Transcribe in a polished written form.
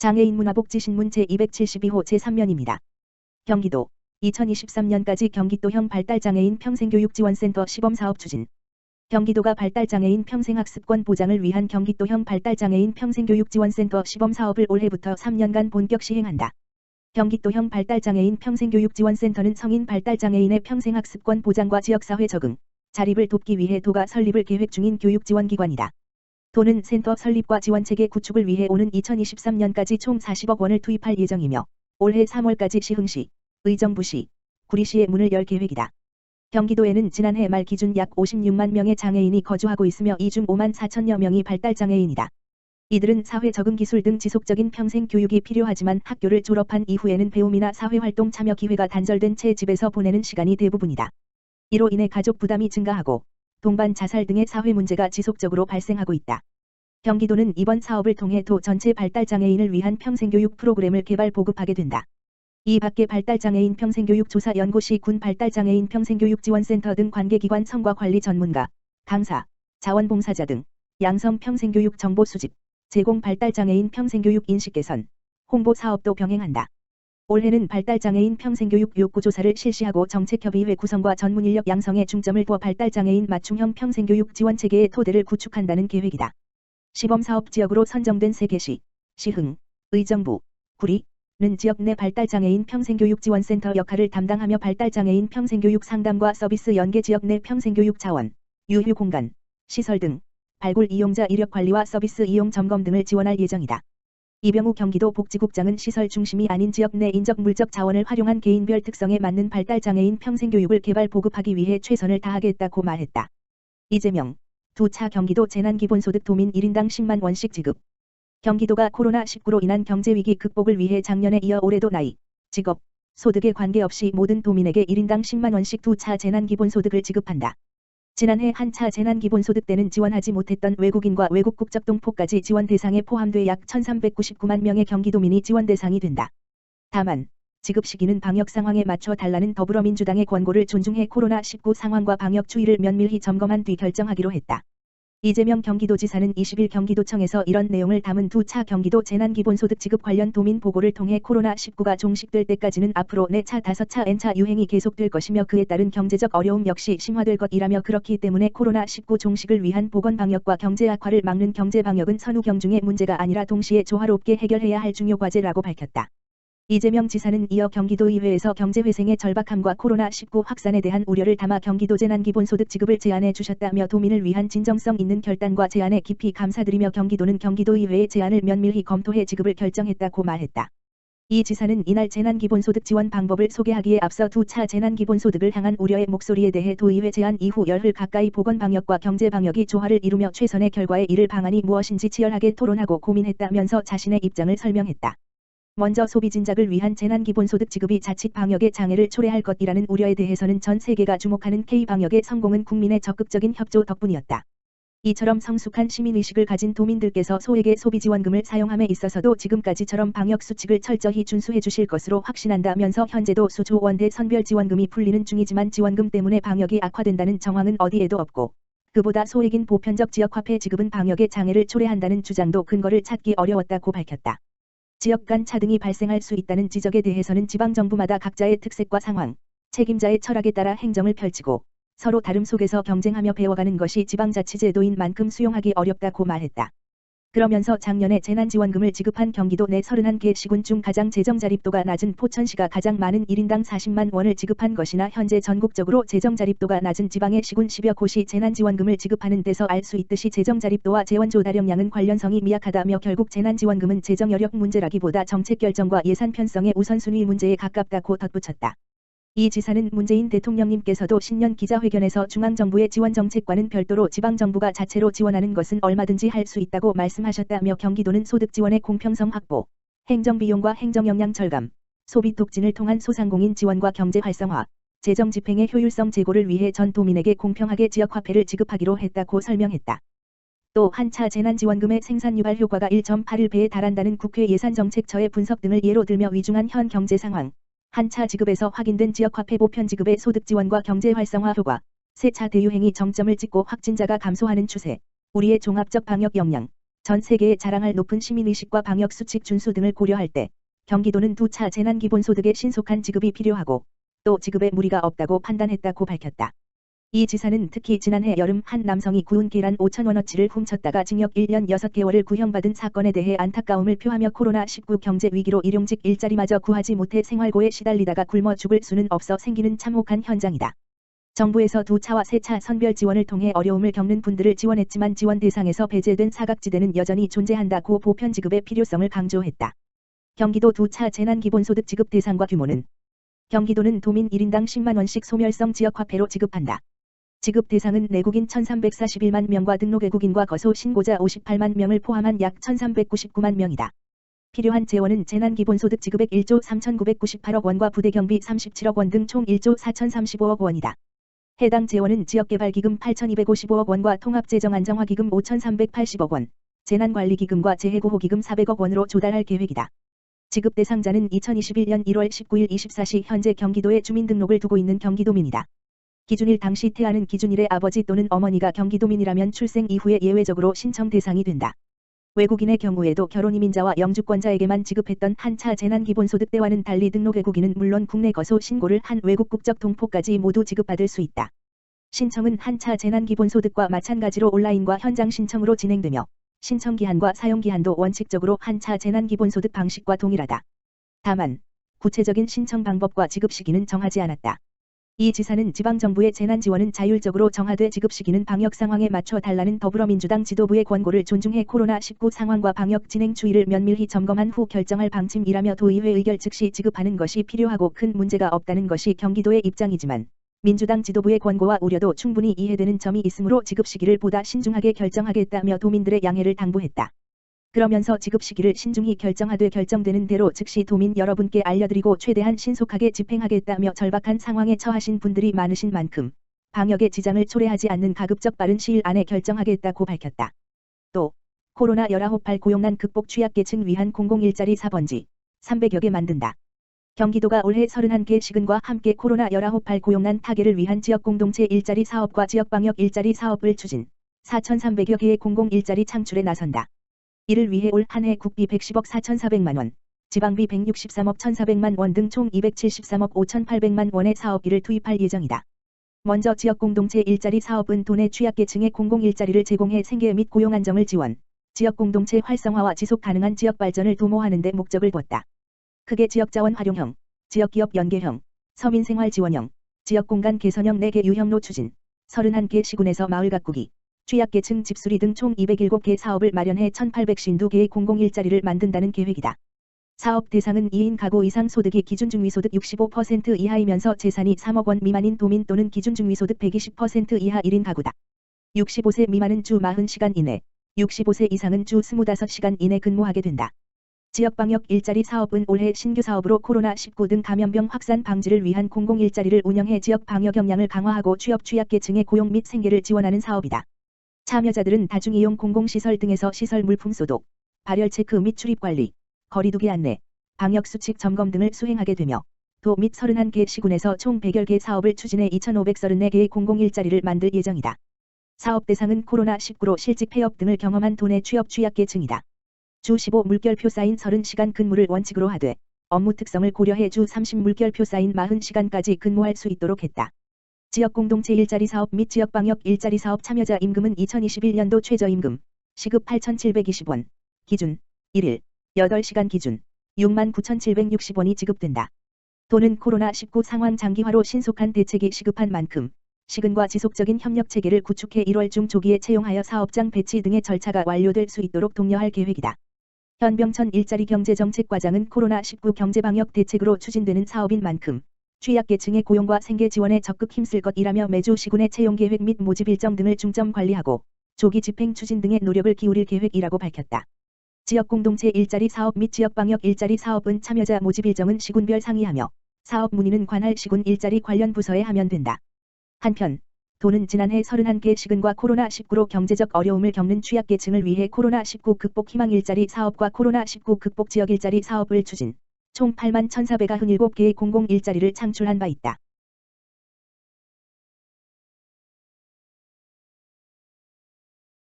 장애인 문화복지신문 제272호 제3면입니다. 경기도 2023년까지 경기도형 발달장애인 평생교육지원센터 시범사업 추진. 경기도가 발달장애인 평생학습권 보장을 위한 경기도형 발달장애인 평생교육지원센터 시범사업을 올해부터 3년간 본격 시행한다. 경기도형 발달장애인 평생교육지원센터는 성인 발달장애인의 평생학습권 보장과 지역사회 적응, 자립을 돕기 위해 도가 설립을 계획 중인 교육지원기관이다. 도는 센터 설립과 지원체계 구축을 위해 오는 2023년까지 총 40억 원을 투입할 예정이며 올해 3월까지 시흥시, 의정부시, 구리시에 문을 열 계획이다. 경기도에는 지난해 말 기준 약 56만 명의 장애인이 거주하고 있으며 이 중 5만 4천여 명이 발달장애인이다. 이들은 사회 적응 기술 등 지속적인 평생 교육이 필요하지만 학교를 졸업한 이후에는 배움이나 사회활동 참여 기회가 단절된 채 집에서 보내는 시간이 대부분이다. 이로 인해 가족 부담이 증가하고 동반 자살 등의 사회 문제가 지속적으로 발생하고 있다. 경기도는 이번 사업을 통해 도 전체 발달장애인을 위한 평생교육 프로그램을 개발 보급하게 된다. 이 밖에 발달장애인 평생교육조사연구시 군 발달장애인 평생교육지원센터 등 관계기관 성과관리 전문가, 강사, 자원봉사자 등 양성 평생교육 정보 수집, 제공 발달장애인 평생교육 인식 개선, 홍보 사업도 병행한다. 올해는 발달장애인 평생교육 욕구조사를 실시하고 정책협의회 구성과 전문인력 양성에 중점을 두어 발달장애인 맞춤형 평생교육 지원체계의 토대를 구축한다는 계획이다. 시범사업 지역으로 선정된 3개시, 시흥, 의정부, 구리는 지역 내 발달장애인 평생교육지원센터 역할을 담당하며 발달장애인 평생교육 상담과 서비스 연계 지역 내 평생교육 자원, 유휴 공간, 시설 등 발굴 이용자 이력 관리와 서비스 이용 점검 등을 지원할 예정이다. 이병우 경기도 복지국장은 시설 중심이 아닌 지역 내 인적 물적 자원을 활용한 개인별 특성에 맞는 발달장애인 평생교육을 개발 보급하기 위해 최선을 다하겠다고 말했다. 이재명, 2차 경기도 재난기본소득 도민 1인당 10만 원씩 지급. 경기도가 코로나19로 인한 경제위기 극복을 위해 작년에 이어 올해도 나이, 직업, 소득에 관계없이 모든 도민에게 1인당 10만 원씩 2차 재난기본소득을 지급한다. 지난해 한 차 재난기본소득 때는 지원하지 못했던 외국인과 외국 국적 동포까지 지원 대상에 포함돼 약 1,399만 명의 경기도민이 지원 대상이 된다. 다만 지급 시기는 방역 상황에 맞춰 달라는 더불어민주당의 권고를 존중해 코로나19 상황과 방역 추이를 면밀히 점검한 뒤 결정하기로 했다. 이재명 경기도지사는 20일 경기도청에서 이런 내용을 담은 2차 경기도 재난기본소득 지급 관련 도민 보고를 통해 코로나19가 종식될 때까지는 앞으로 4차, 5차 N차 유행이 계속될 것이며 그에 따른 경제적 어려움 역시 심화될 것이라며 그렇기 때문에 코로나19 종식을 위한 보건방역과 경제 악화를 막는 경제방역은 선후경중의 문제가 아니라 동시에 조화롭게 해결해야 할 중요 과제라고 밝혔다. 이재명 지사는 이어 경기도의회에서 경제회생의 절박함과 코로나19 확산에 대한 우려를 담아 경기도 재난기본소득 지급을 제안해 주셨다며 도민을 위한 진정성 있는 결단과 제안에 깊이 감사드리며 경기도는 경기도의회의 제안을 면밀히 검토해 지급을 결정했다고 말했다. 이 지사는 이날 재난기본소득 지원 방법을 소개하기에 앞서 2차 재난기본소득을 향한 우려의 목소리에 대해 도의회 제안 이후 열흘 가까이 보건방역과 경제방역이 조화를 이루며 최선의 결과에 이를 방안이 무엇인지 치열하게 토론하고 고민했다면서 자신의 입장을 설명했다. 먼저 소비 진작을 위한 재난기본소득 지급이 자칫 방역에 장애를 초래할 것이라는 우려에 대해서는 전 세계가 주목하는 K방역의 성공은 국민의 적극적인 협조 덕분이었다. 이처럼 성숙한 시민의식을 가진 도민들께서 소액의 소비지원금을 사용함에 있어서도 지금까지처럼 방역수칙을 철저히 준수해 주실 것으로 확신한다면서 현재도 수조 원대 선별지원금이 풀리는 중이지만 지원금 때문에 방역이 악화된다는 정황은 어디에도 없고 그보다 소액인 보편적 지역화폐 지급은 방역에 장애를 초래한다는 주장도 근거를 찾기 어려웠다고 밝혔다. 지역 간 차등이 발생할 수 있다는 지적에 대해서는 지방정부마다 각자의 특색과 상황, 책임자의 철학에 따라 행정을 펼치고 서로 다름 속에서 경쟁하며 배워가는 것이 지방자치제도인 만큼 수용하기 어렵다고 말했다. 그러면서 작년에 재난지원금을 지급한 경기도 내 31개 시군 중 가장 재정자립도가 낮은 포천시가 가장 많은 1인당 40만 원을 지급한 것이나 현재 전국적으로 재정자립도가 낮은 지방의 시군 10여 곳이 재난지원금을 지급하는 데서 알 수 있듯이 재정자립도와 재원조달력량은 관련성이 미약하다며 결국 재난지원금은 재정여력 문제라기보다 정책결정과 예산 편성의 우선순위 문제에 가깝다고 덧붙였다. 이 지사는 문재인 대통령님께서도 신년 기자회견에서 중앙정부의 지원정책과는 별도로 지방정부가 자체로 지원하는 것은 얼마든지 할 수 있다고 말씀하셨다며 경기도는 소득지원의 공평성 확보, 행정비용과 행정역량 절감, 소비 촉진을 통한 소상공인 지원과 경제 활성화, 재정집행의 효율성 제고를 위해 전 도민에게 공평하게 지역화폐를 지급하기로 했다고 설명했다. 또 한 차 재난지원금의 생산유발 효과가 1.81배에 달한다는 국회 예산정책처의 분석 등을 예로 들며 위중한 현 경제 상황, 한 차 지급에서 확인된 지역화폐 보편 지급의 소득 지원과 경제 활성화 효과, 세 차 대유행이 정점을 찍고 확진자가 감소하는 추세, 우리의 종합적 방역 역량, 전 세계에 자랑할 높은 시민의식과 방역수칙 준수 등을 고려할 때 경기도는 2차 재난기본소득의 신속한 지급이 필요하고 또 지급에 무리가 없다고 판단했다고 밝혔다. 이 지사는 특히 지난해 여름 한 남성이 구운 계란 5,000원어치를 훔쳤다가 징역 1년 6개월을 구형받은 사건에 대해 안타까움을 표하며 코로나19 경제 위기로 일용직 일자리마저 구하지 못해 생활고에 시달리다가 굶어 죽을 수는 없어 생기는 참혹한 현장이다. 정부에서 2차와 3차 선별 지원을 통해 어려움을 겪는 분들을 지원했지만 지원 대상에서 배제된 사각지대는 여전히 존재한다고 보편 지급의 필요성을 강조했다. 경기도 2차 재난기본소득 지급 대상과 규모는 경기도는 도민 1인당 10만원씩 소멸성 지역화폐로 지급한다. 지급 대상은 내국인 1341만 명과 등록 외국인과 거소 신고자 58만 명을 포함한 약 1399만 명이다. 필요한 재원은 재난기본소득 지급액 1조 3998억 원과 부대경비 37억 원 등 총 1조 4035억 원이다. 해당 재원은 지역개발기금 8255억 원과 통합재정안정화기금 5380억 원, 재난관리기금과 재해구호기금 400억 원으로 조달할 계획이다. 지급 대상자는 2021년 1월 19일 24시 현재 경기도에 주민등록을 두고 있는 경기도민이다. 기준일 당시 태아는 기준일의 아버지 또는 어머니가 경기도민이라면 출생 이후에 예외적으로 신청 대상이 된다. 외국인의 경우에도 결혼 이민자와 영주권자에게만 지급했던 한차 재난기본소득 때와는 달리 등록 외국인은 물론 국내 거소 신고를 한 외국 국적 동포까지 모두 지급받을 수 있다. 신청은 한차 재난기본소득과 마찬가지로 온라인과 현장 신청으로 진행되며 신청기한과 사용기한도 원칙적으로 한차 재난기본소득 방식과 동일하다. 다만 구체적인 신청 방법과 지급 시기는 정하지 않았다. 이 지사는 지방정부의 재난지원은 자율적으로 정하되 지급 시기는 방역 상황에 맞춰 달라는 더불어민주당 지도부의 권고를 존중해 코로나19 상황과 방역 진행 추이를 면밀히 점검한 후 결정할 방침이라며 도의회 의결 즉시 지급하는 것이 필요하고 큰 문제가 없다는 것이 경기도의 입장이지만 민주당 지도부의 권고와 우려도 충분히 이해되는 점이 있으므로 지급 시기를 보다 신중하게 결정하겠다며 도민들의 양해를 당부했다. 그러면서 지급 시기를 신중히 결정하되 결정되는 대로 즉시 도민 여러분께 알려드리고 최대한 신속하게 집행하겠다며 절박한 상황에 처하신 분들이 많으신 만큼 방역에 지장을 초래하지 않는 가급적 빠른 시일 안에 결정하겠다고 밝혔다. 또 코로나19 고용난 극복 취약계층 위한 공공일자리 사번지 300여 개 만든다. 경기도가 올해 31개 시군과 함께 코로나19 고용난 타개를 위한 지역공동체 일자리 사업과 지역방역 일자리 사업을 추진 4,300여 개의 공공일자리 창출에 나선다. 이를 위해 올 한 해 국비 110억 4,400만 원, 지방비 163억 1,400만 원 등 총 273억 5,800만 원의 사업비를 투입할 예정이다. 먼저 지역공동체 일자리 사업은 도내 취약계층의 공공일자리를 제공해 생계 및 고용 안정을 지원, 지역공동체 활성화와 지속 가능한 지역발전을 도모하는 데 목적을 뒀다. 크게 지역자원 활용형, 지역기업 연계형, 서민생활지원형, 지역공간 개선형 4개 유형로 추진, 31개 시군에서 마을 가꾸기, 취약계층 집수리 등 총 207개 사업을 마련해 1,852개의 공공일자리를 만든다는 계획이다. 사업 대상은 2인 가구 이상 소득이 기준 중위소득 65% 이하이면서 재산이 3억 원 미만인 도민 또는 기준 중위소득 120% 이하 1인 가구다. 65세 미만은 주 40시간 이내, 65세 이상은 주 25시간 이내 근무하게 된다. 지역방역 일자리 사업은 올해 신규 사업으로 코로나19 등 감염병 확산 방지를 위한 공공일자리를 운영해 지역 방역 역량을 강화하고 취약계층의 고용 및 생계를 지원하는 사업이다. 참여자들은 다중이용 공공시설 등에서 시설 물품 소독, 발열 체크 및 출입 관리, 거리두기 안내, 방역수칙 점검 등을 수행하게 되며 도 및 31개 시군에서 총 100여 사업을 추진해 2,534개의 공공일자리를 만들 예정이다. 사업 대상은 코로나19로 실직 폐업 등을 경험한 도내 취약계층이다. 주 15 물결표 쌓인 30시간 근무를 원칙으로 하되 업무 특성을 고려해 주 30 물결표 쌓인 40시간까지 근무할 수 있도록 했다. 지역공동체 일자리 사업 및 지역방역 일자리 사업 참여자 임금은 2021년도 최저임금 시급 8,720원, 기준 1일 8시간 기준 69,760원이 지급된다. 도는 코로나19 상황 장기화로 신속한 대책이 시급한 만큼 시군과 지속적인 협력체계를 구축해 1월 중 조기에 채용하여 사업장 배치 등의 절차가 완료될 수 있도록 독려할 계획이다. 현병천 일자리경제정책과장은 코로나19 경제방역 대책으로 추진되는 사업인 만큼 취약계층의 고용과 생계 지원에 적극 힘쓸 것이라며 매주 시군의 채용 계획 및 모집 일정 등을 중점 관리하고 조기 집행 추진 등의 노력을 기울일 계획이라고 밝혔다. 지역공동체 일자리 사업 및 지역방역 일자리 사업은 참여자 모집 일정은 시군별 상의하며 사업 문의는 관할 시군 일자리 관련 부서에 하면 된다. 한편 도는 지난해 31개 시군과 코로나19로 경제적 어려움을 겪는 취약계층을 위해 코로나19 극복 희망 일자리 사업과 코로나19 극복 지역 일자리 사업을 추진 총 81,497개의 공공일자리를 창출한 바 있다.